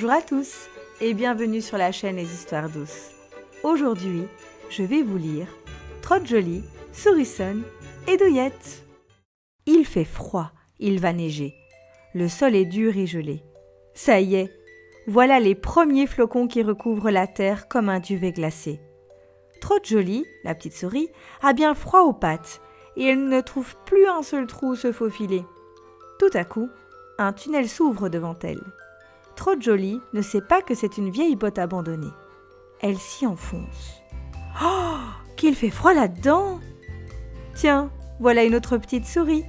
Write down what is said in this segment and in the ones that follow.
Bonjour à tous et bienvenue sur la chaîne Les Histoires douces. Aujourd'hui, je vais vous lire Trotte-Jolie, Souricone et Douillette. Il fait froid, il va neiger. Le sol est dur et gelé. Ça y est, voilà les premiers flocons qui recouvrent la terre comme un duvet glacé. Trotte-Jolie, la petite souris, a bien froid aux pattes et elle ne trouve plus un seul trou où se faufiler. Tout à coup, un tunnel s'ouvre devant elle. Trotte-Jolie ne sait pas que c'est une vieille botte abandonnée. Elle s'y enfonce. Oh, qu'il fait froid là-dedans! Tiens, voilà une autre petite souris.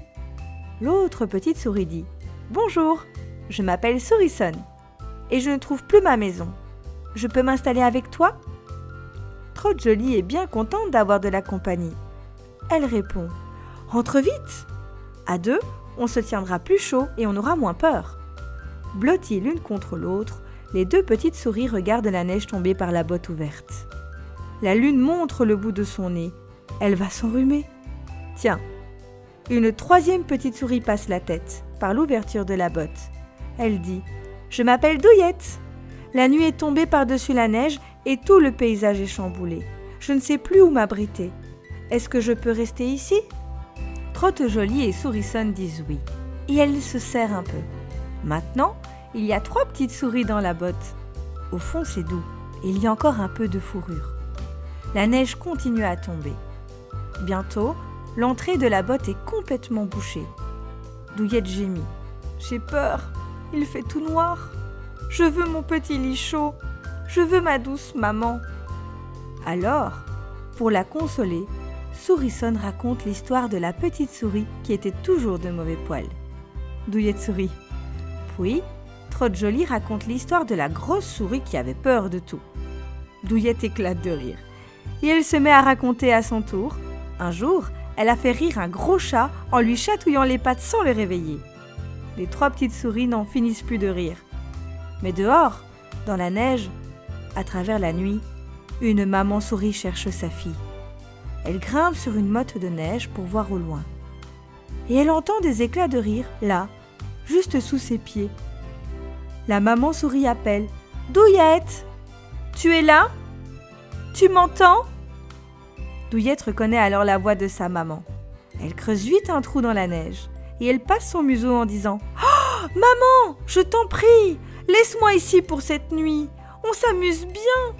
L'autre petite souris dit « Bonjour, je m'appelle Souricone et je ne trouve plus ma maison. Je peux m'installer avec toi ?» Trotte-Jolie est bien contente d'avoir de la compagnie. Elle répond « Entre vite! À deux, on se tiendra plus chaud et on aura moins peur. » Blotties l'une contre l'autre, les deux petites souris regardent la neige tomber par la botte ouverte. La lune montre le bout de son nez. Elle va s'enrhumer. Tiens, une troisième petite souris passe la tête par l'ouverture de la botte. Elle dit « Je m'appelle Douillette. La nuit est tombée par-dessus la neige et tout le paysage est chamboulé. Je ne sais plus où m'abriter. Est-ce que je peux rester ici ?» Trotte-Jolie et Souricone disent oui. Et elles se serrent un peu. Maintenant, il y a 3 petites souris dans la botte. Au fond, c'est doux et il y a encore un peu de fourrure. La neige continue à tomber. Bientôt, l'entrée de la botte est complètement bouchée. Douillette gémit. « J'ai peur, il fait tout noir. Je veux mon petit lit chaud. Je veux ma douce maman. » Alors, pour la consoler, Souricone raconte l'histoire de la petite souris qui était toujours de mauvais poil. Douillette sourit. Puis, Trotte-Jolie raconte l'histoire de la grosse souris qui avait peur de tout. Douillette éclate de rire. Et elle se met à raconter à son tour. Un jour, elle a fait rire un gros chat en lui chatouillant les pattes sans le réveiller. Les 3 petites souris n'en finissent plus de rire. Mais dehors, dans la neige, à travers la nuit, une maman souris cherche sa fille. Elle grimpe sur une motte de neige pour voir au loin. Et elle entend des éclats de rire, là, juste sous ses pieds. La maman souris appelle « Douillette, tu es là? Tu m'entends ?» Douillette reconnaît alors la voix de sa maman. Elle creuse vite un trou dans la neige et elle passe son museau en disant « Oh, maman, je t'en prie, laisse-moi ici pour cette nuit, on s'amuse bien. »«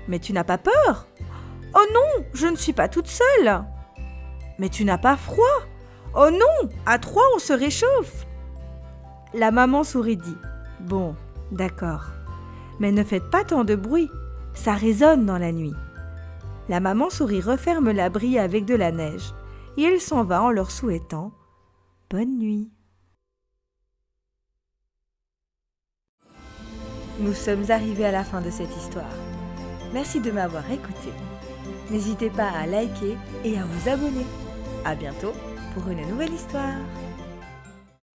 Mais tu n'as pas peur ? » ?»« Oh non, je ne suis pas toute seule. »« Mais tu n'as pas froid ? » ?»« Oh non, à 3 on se réchauffe. » La maman souris dit « Bon, d'accord, mais ne faites pas tant de bruit, ça résonne dans la nuit. » La maman souris referme l'abri avec de la neige et elle s'en va en leur souhaitant « Bonne nuit ». Nous sommes arrivés à la fin de cette histoire. Merci de m'avoir écouté. N'hésitez pas à liker et à vous abonner. À bientôt pour une nouvelle histoire.